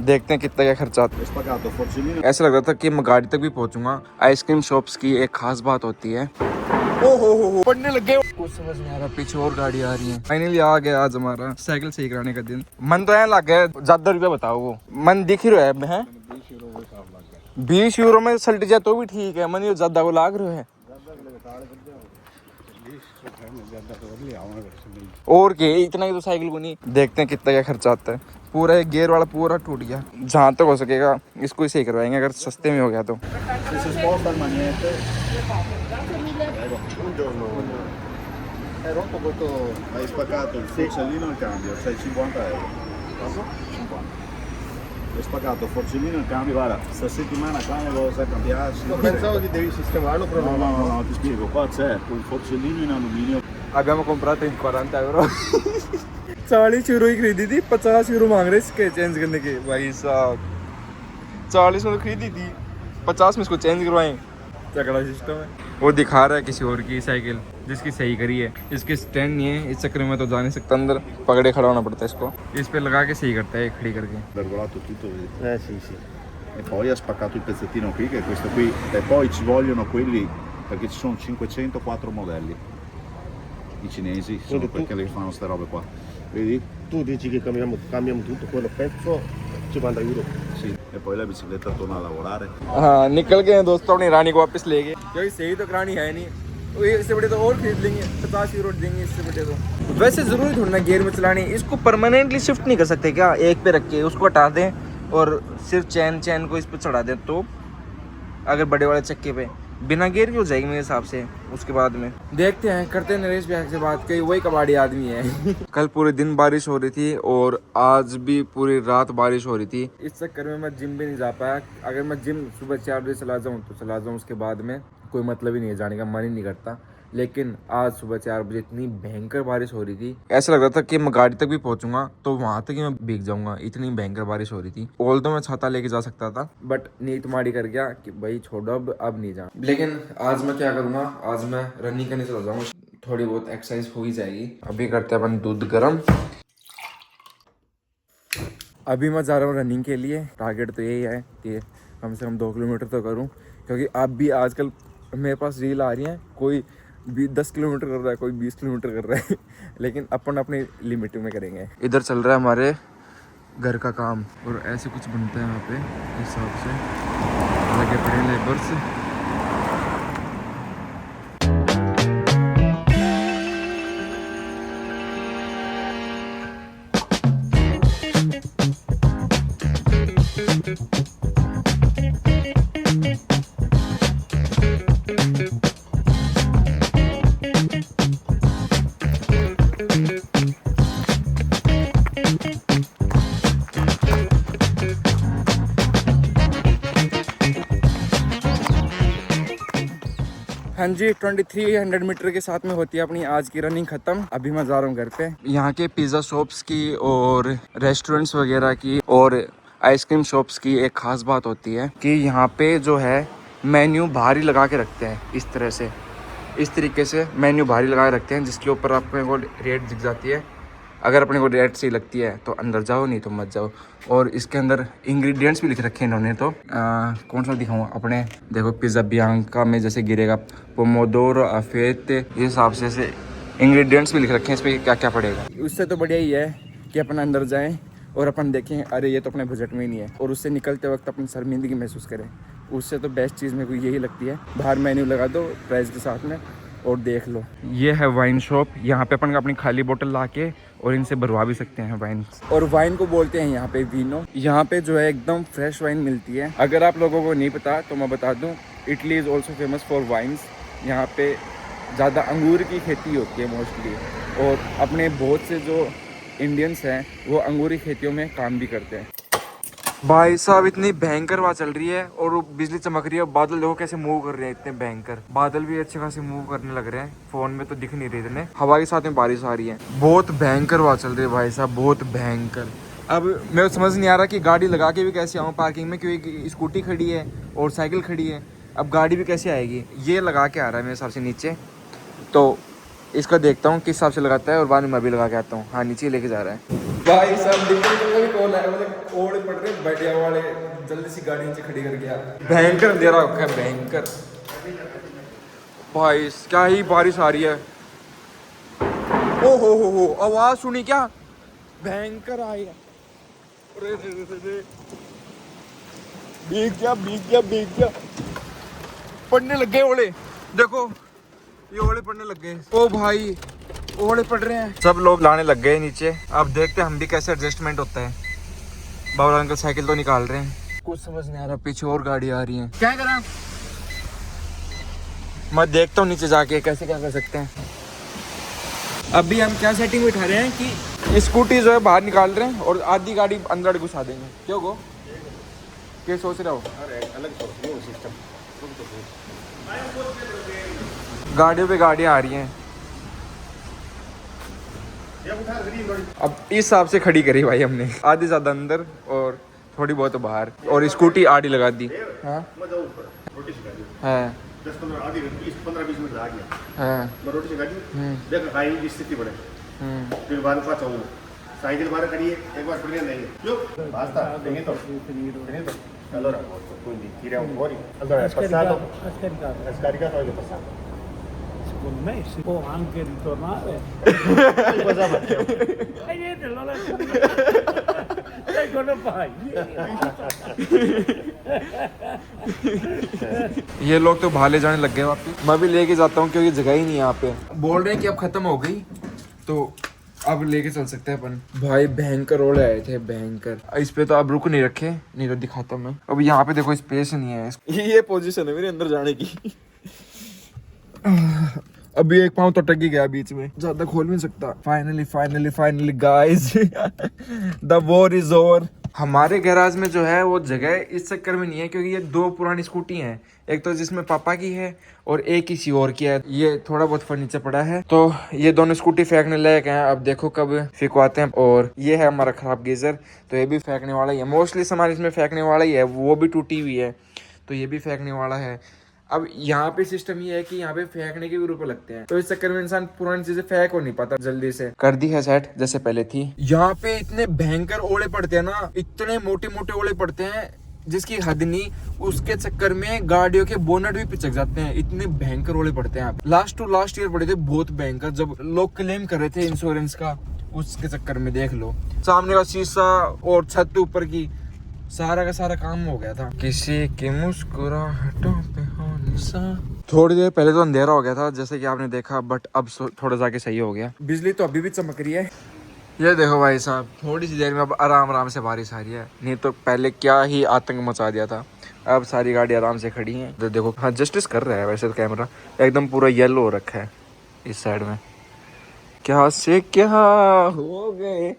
देखते हैं कितना क्या खर्चा आता है। ऐसा लग रहा था कि मैं गाड़ी तक भी पहुंचूंगा। आइसक्रीम शॉप्स की एक खास बात होती है, ओ पढ़ने लग गए, कुछ समझ नहीं आ रहा, पीछे और गाड़ी आ रही है। फाइनली आ गया आज हमारा साइकिल सही कराने का दिन। मन तो यहाँ लग गया, ज्यादा रुपया बताओ वो मन दिख ही रहा है 20 यूरो में सल्ट जाए तो भी ठीक है, मन ये ज्यादा वो लाग रहा है। और क्या, इतना ही तो साइकिल को नहीं। देखते हैं कितना क्या खर्चा आता है। पूरा एक गियर वाला पूरा टूट गया, जहाँ तक हो सकेगा इसको ही सही करवाएंगे अगर सस्ते में हो गया तो। È rotto questo, hai spaccato il forcellino e il cambio, sei 50 euro. Quanto? 50. Hai spaccato il forcellino e il cambio, guarda, sta settimana qua ne devo cambiare. Pensavo che devi sistemarlo, però No, ti spiego, qua c'è un forcellino in alluminio. Abbiamo comprato in 40 euro 40 euro ही खरीदी थी, 50 euro मांग रहे इसके change करने के। भाई साहब 40 में तो खरीदी थी, 50 में इसको चेंज करवाएं, तगड़ा सिस्टम है। वो दिखा रहा है किसी और की साइकिल जिसकी सही करी है, इसके स्टैंड नहीं है, इस चक्कर में तो जा नहीं सकता, अंदर पकड़े खड़ा होना पड़ता है इसको, इस पे लगा के सही करता है खड़ी करके। Regolato tutto, vedi? sì. E poi ha spaccato il pezzettino qui, che è questo qui. E poi ci vogliono quelli, perché ci sono 504 modelli. I cinesi sono perché le fanno queste robe qua. Vedi? Tu dici che cambiamo tutto, quello pezzo 50 euro. Sì. E poi la bicicletta torna a lavorare. हाँ निकल गए दोस्तों, अपनी रानी को वापस ले गए, क्योंकि सही तो करानी है नहीं, तो इससे बड़े तो और खरीद लेंगे, 50 यूरो देंगे इससे बड़े तो। वैसे जरूरी थोड़ी ना गियर में चलानी, इसको परमानेंटली शिफ्ट नहीं कर सकते क्या, एक पे रख के उसको हटा दें और सिर्फ चैन को इस पे चढ़ा दें, तो अगर बड़े वाले चक्के पे बिना गियर की हो जाएगी मेरे हिसाब से। उसके बाद में देखते हैं, करते हैं नरेश भैया से बात, कहीं वही कबाड़ी आदमी है कल पूरे दिन बारिश हो रही थी और आज भी पूरी रात बारिश हो रही थी, इस चक्कर में मैं जिम भी नहीं जा पाया। अगर मैं जिम सुबह 4 बजे चला जाऊँ तो चला जाऊँ, उसके बाद में कोई मतलब ही नहीं है, जाने का मन ही नहीं करता। लेकिन आज सुबह 4 बजे इतनी भयंकर बारिश हो रही थी, ऐसा लग रहा था कि मैं गाड़ी तक भी पहुंचूंगा तो वहां तक ही मैं भीग जाऊंगा, इतनी भयंकर बारिश हो रही थी। ऑल तो मैं छाता लेके जा सकता था, बट नीत माड़ी कर गया कि भाई छोड़ो अब नहीं जा। लेकिन आज मैं क्या करूंगा, आज मैं रनिंग करने चला जाऊंगा, थोड़ी बहुत एक्सरसाइज हो ही जाएगी। अभी करते हैं अपन दूध गर्म। अभी मैं जा रहा हूँ रनिंग के लिए, टारगेट तो यही है कि कम से कम 2 किलोमीटर तो करूँ, क्योंकि अब भी आजकल मेरे पास रील आ रही हैं, कोई 10 किलोमीटर कर रहा है, कोई 20 किलोमीटर कर रहा है लेकिन अपन अपनी लिमिट में करेंगे। इधर चल रहा है हमारे घर का काम और ऐसे कुछ बनता है यहाँ पे, इस हिसाब से लगे पड़े लेबर्स। हाँ जी, 2300 मीटर के साथ में होती है अपनी आज की रनिंग खत्म। अभी मैं जा रहा हूँ घर पे। यहाँ के पिज़्ज़ा शॉप्स की और रेस्टोरेंट्स वगैरह की और आइसक्रीम शॉप्स की एक ख़ास बात होती है कि यहाँ पे जो है मेन्यू भारी लगा के रखते हैं, इस तरह से, इस तरीके से मेन्यू भारी लगा के रखते हैं, जिसके ऊपर आपको रेट दिख जाती है। अगर अपने को रेट सही लगती है तो अंदर जाओ, नहीं तो मत जाओ। और इसके अंदर इंग्रेडिएंट्स भी लिख रखे हैं इन्होंने, तो कौन सा दिखाऊँ अपने, देखो पिज़्ज़ा बियांका में जैसे गिरेगा पोमोडोरो अफेट, इस हिसाब से ऐसे इंग्रेडिएंट्स भी लिख रखे हैं इस पर क्या क्या पड़ेगा। उससे तो बढ़िया ही है कि अपन अंदर जाएँ और अपन देखें अरे ये तो अपने बजट में ही नहीं है, और उससे निकलते वक्त अपन शर्मिंदगी महसूस करें। उससे तो बेस्ट चीज़ मेरे को यही लगती है, बाहर मेन्यू लगा दो प्राइस के साथ में और देख लो। ये है वाइन शॉप, यहाँ पे अपन अपनी खाली बोतल ला के और इनसे भरवा भी सकते हैं वाइन, और वाइन को बोलते हैं यहाँ पे वीनो। यहाँ पे जो है एकदम फ्रेश वाइन मिलती है। अगर आप लोगों को नहीं पता तो मैं बता दूँ, Italy is also famous for wines. यहाँ पे ज़्यादा अंगूर की खेती होती है मोस्टली, और अपने बहुत से जो इंडियंस हैं वो अंगूर की खेतियों में काम भी करते हैं। भाई साहब इतनी भयंकर हवा चल रही है और बिजली चमक रही है, बादल देखो कैसे मूव कर रहे हैं, इतने भयंकर बादल भी अच्छे खासे मूव करने लग रहे हैं। फोन में तो दिख नहीं रहे इतने, हवा के साथ में बारिश आ रही है, बहुत भयंकर हवा चल रही है भाई साहब, बहुत भयंकर। अब मेरे को समझ नहीं आ रहा कि गाड़ी लगा के भी कैसे आऊँ पार्किंग में, क्योंकि स्कूटी खड़ी है और साइकिल खड़ी है, अब गाड़ी भी कैसे आएगी। ये लगा के आ रहा है मेरे हिसाब से नीचे, तो इसको देखता हूँ किस हिसाब से लगाता है और बाद में मैं भी लगा के आता हूँ। हाँ नीचे लेके जा रहा है भाई साहब। भी कॉल आया, मतलब ओढ़े पड़ रहे बैठिया वाले, जल्दी सी गाड़ी नीचे खड़ी कर गया। भयंकर अंधेरा रखा है, भयंकर भाई। क्या ही बारिश आ रही है। ओ हो आवाज सुनी क्या, भयंकर आई है। भीग गया पड़ने लग गए ओले, देखो ये ओले पड़ने लग गए। ओ भाई ओले पड़ रहे हैं, सब लोग लाने लग गए नीचे। अब देखते हैं हम भी कैसे एडजस्टमेंट होता है। बाबा अंकल साइकिल तो निकाल रहे हैं, कुछ समझ नहीं आ रहा। पीछे और गाड़ी आ रही है, क्या करा। मैं देखता हूँ नीचे जाके कैसे क्या कर सकते हैं। अभी हम क्या सेटिंग बिठा रहे हैं कि स्कूटी जो है बाहर निकाल रहे हैं और आधी गाड़ी अंदर घुसा देंगे। क्यों गो, क्या सोच रहे हो। गाड़ियों पे गाड़ियाँ आ रही हैं। अब इस हिसाब से खड़ी करी भाई हमने, आधी ज्यादा अंदर और थोड़ी बहुत बाहर, और स्कूटी आड़ी लगा दी। हाँ है 15-20 मिनट आ गया। हाँ रोटी से गाड़ी देखो खाई की स्थिति बने। फिर बार पास आऊँ साइकिल बाहर करिए एक बार पड़ नहीं क्यों पास्ता नहीं तो allora quindi tiriamo fuori allora è passato è scaricato anche passato secondo me si può anche ritornare cosa facciamo e niente allora cosa fai ये लोग तो भाले जाने लग गए वापस। मैं भी लेके जाता हूँ क्योंकि जगह ही नहीं है यहाँ पे। बोल रहे हैं कि अब खत्म हो गई तो अब लेके चल सकते हैं अपन। भाई भयंकर रोड आए थे, भयंकर। इस पे तो अब रुक नहीं रखे, नहीं तो दिखाता मैं। अब यहाँ पे देखो स्पेस नहीं है। ये पोजीशन है मेरे अंदर जाने की। अभी एक पाँव तो टक ही गया बीच में, ज्यादा खोल नहीं सकता। Finally guys the war is over. हमारे गैराज में जो है वो जगह इस चक्कर में नहीं है क्योंकि ये दो पुरानी स्कूटी हैं, एक तो जिसमें पापा की है और एक किसी और की है। ये थोड़ा बहुत फर्नीचर पड़ा है तो ये दोनों स्कूटी फेंकने लायक हैं। अब देखो कब फेंकवाते हैं। और ये है हमारा खराब गीजर, तो ये भी फेंकने वाला ही है। मोस्टली सामान इसमें फेंकने वाला ही है, वो भी टूटी हुई है तो ये भी फेंकने वाला है। अब यहाँ पे सिस्टम ये है कि यहाँ पे फेंकने के भी रुपए लगते हैं, तो इस चक्कर में इंसान पुरानी चीजें फेंक हो नहीं पाता जल्दी से। कर दी है सेट जैसे पहले थी। यहाँ पे इतने भयंकर ओले पड़ते हैं ना, इतने मोटे मोटे ओले पड़ते हैं जिसकी हद नहीं। उसके चक्कर में गाड़ियों के बोनट भी पिचक जाते हैं, इतने भयंकर ओले पड़ते हैं। लास्ट टू लास्ट ईयर पड़े थे बहुत भयंकर, जब लोग क्लेम कर रहे थे इंश्योरेंस का, उसके चक्कर में देख लो सामने का शीशा और छत ऊपर की सारा का सारा काम हो गया था। किसी की मुस्कुराहटों पे हो निशान। थोड़ी देर पहले तो अंधेरा हो गया था जैसे कि आपने देखा, बट अब थोड़ा जाके सही हो गया। बिजली तो अभी भी चमक रही है। ये देखो भाई साहब, थोड़ी सी देर में अब आराम से बारिश आ रही है, नहीं तो पहले क्या ही आतंक मचा दिया था। अब सारी गाड़ी आराम से खड़ी हैं। तो देखो हाँ जस्टिस कर रहा है वैसे तो कैमरा, एकदम पूरा येलो हो रखा है इस साइड में। क्या से क्या हो गए।